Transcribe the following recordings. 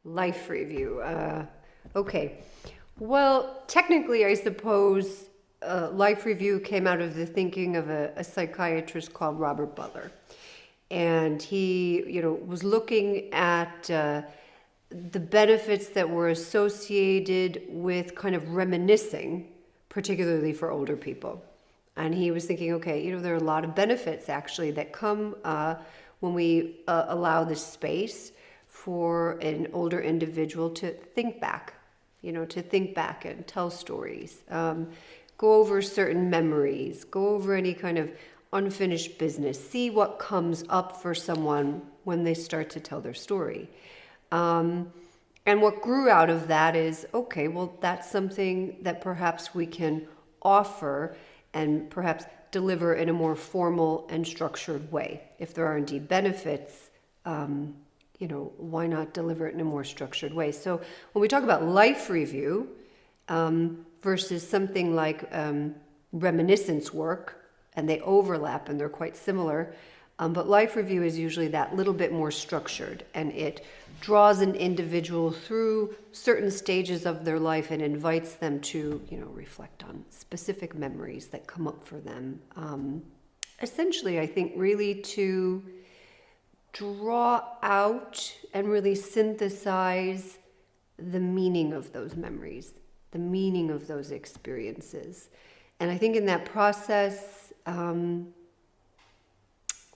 Life review. Okay. Well, technically, I suppose life review came out of the thinking of a psychiatrist called Robert Butler. And he, was looking at the benefits that were associated with kind of reminiscing, particularly for older people. And he was thinking, okay, there are a lot of benefits actually that come when we allow this space for an older individual to think back, and tell stories, go over certain memories, go over any kind of unfinished business, see what comes up for someone when they start to tell their story. And what grew out of that is, okay, well, that's something that perhaps we can offer and perhaps deliver in a more formal and structured way. If there are indeed benefits, why not deliver it in a more structured way? So when we talk about life review versus something like reminiscence work, and they overlap and they're quite similar, but life review is usually that little bit more structured, and it draws an individual through certain stages of their life and invites them to, reflect on specific memories that come up for them. Essentially, I think really to draw out and really synthesize the meaning of those memories, the meaning of those experiences. And I think in that process,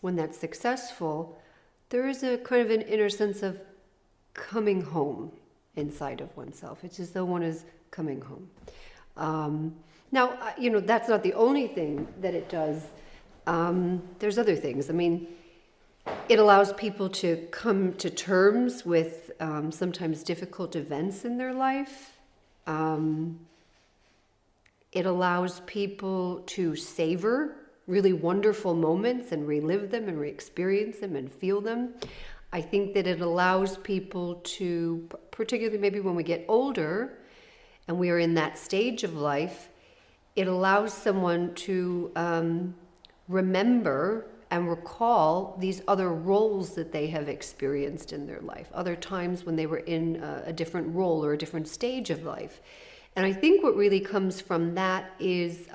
when that's successful, there is a kind of an inner sense of coming home inside of oneself. It's as though one is coming home. Now, that's not the only thing that it does. There's other things. I mean, it allows people to come to terms with sometimes difficult events in their life. It allows people to savor really wonderful moments and relive them and re-experience them and feel them. I think that it allows people to, particularly maybe when we get older and we are in that stage of life, it allows someone to remember and recall these other roles that they have experienced in their life, other times when they were in a different role or a different stage of life. And I think what really comes from that is,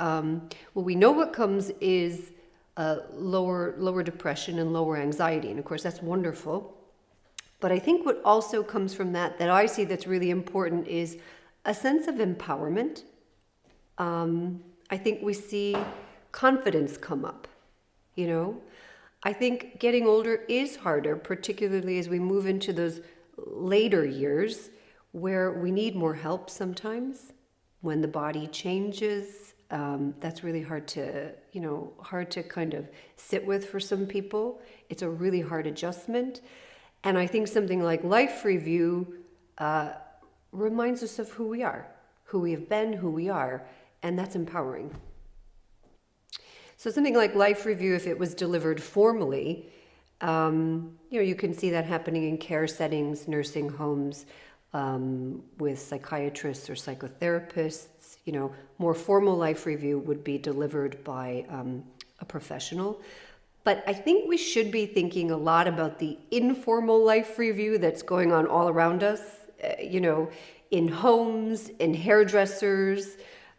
we know what comes is lower depression and lower anxiety. And of course, that's wonderful. But I think what also comes from that I see that's really important is a sense of empowerment. I think we see confidence come up, I think getting older is harder, particularly as we move into those later years where we need more help sometimes. When the body changes, that's really hard to kind of sit with for some people. It's a really hard adjustment. And I think something like life review reminds us of who we are, who we have been, who we are, and that's empowering. So something like life review, if it was delivered formally, you can see that happening in care settings, nursing homes, with psychiatrists or psychotherapists. More formal life review would be delivered by a professional. But I think we should be thinking a lot about the informal life review that's going on all around us, in homes, in hairdressers,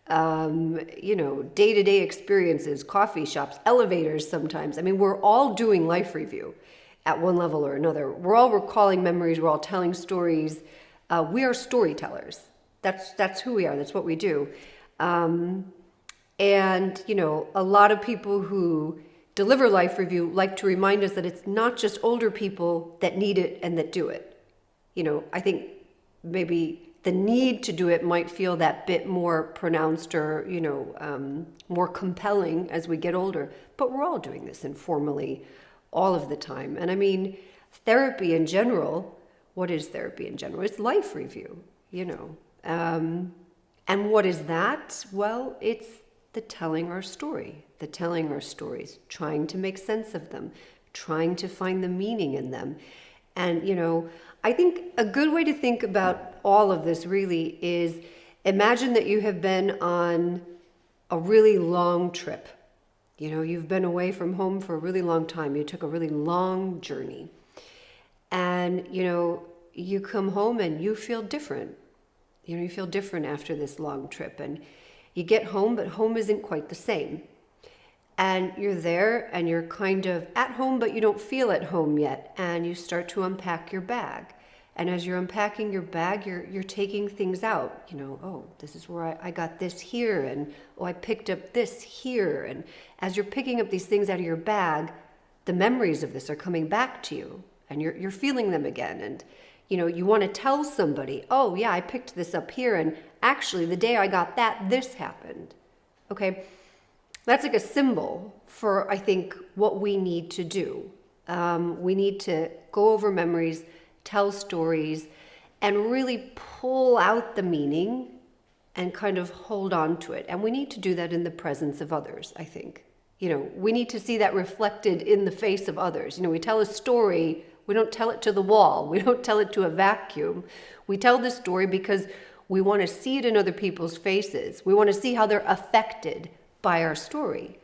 day-to-day experiences, coffee shops, elevators sometimes. I mean, we're all doing life review at one level or another. We're all recalling memories. We're all telling stories. We are storytellers. That's who we are. That's what we do. And, a lot of people who deliver life review like to remind us that it's not just older people that need it and that do it. I think maybe the need to do it might feel that bit more pronounced or, more compelling as we get older. But we're all doing this informally all of the time. And I mean, therapy in general, what is therapy in general? It's life review, And what is that? Well, it's the telling our story, trying to make sense of them, trying to find the meaning in them. And, I think a good way to think about all of this really is imagine that you have been on a really long trip. You've been away from home for a really long time. You took a really long journey. And, you come home and you feel different. You feel different after this long trip, and you get home, but home isn't quite the same. And you're there and you're kind of at home, but you don't feel at home yet. And you start to unpack your bag. And as you're unpacking your bag, you're taking things out. Oh, this is where I got this here, and oh, I picked up this here. And as you're picking up these things out of your bag, the memories of this are coming back to you, and you're feeling them again. And you want to tell somebody, oh yeah, I picked this up here, and actually the day I got that, this happened. Okay, that's like a symbol for, I think, what we need to do. We need to go over memories, tell stories, and really pull out the meaning and kind of hold on to it. And we need to do that in the presence of others, I think. We need to see that reflected in the face of others. We tell a story. We don't tell it to the wall. We don't tell it to a vacuum. We tell the story because we want to see it in other people's faces. We want to see how they're affected by our story.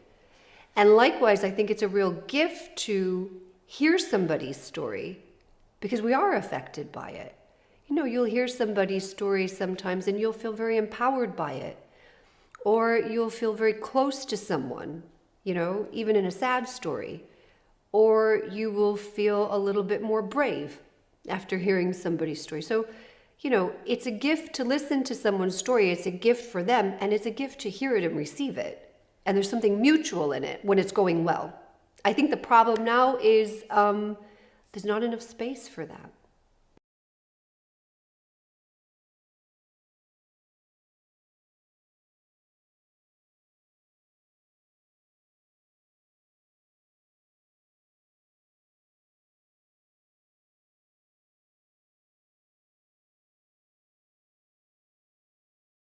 And likewise, I think it's a real gift to hear somebody's story because we are affected by it. You'll hear somebody's story sometimes and you'll feel very empowered by it. Or you'll feel very close to someone, even in a sad story. Or you will feel a little bit more brave after hearing somebody's story. So, it's a gift to listen to someone's story. It's a gift for them, and it's a gift to hear it and receive it. And there's something mutual in it when it's going well. I think the problem now is there's not enough space for that.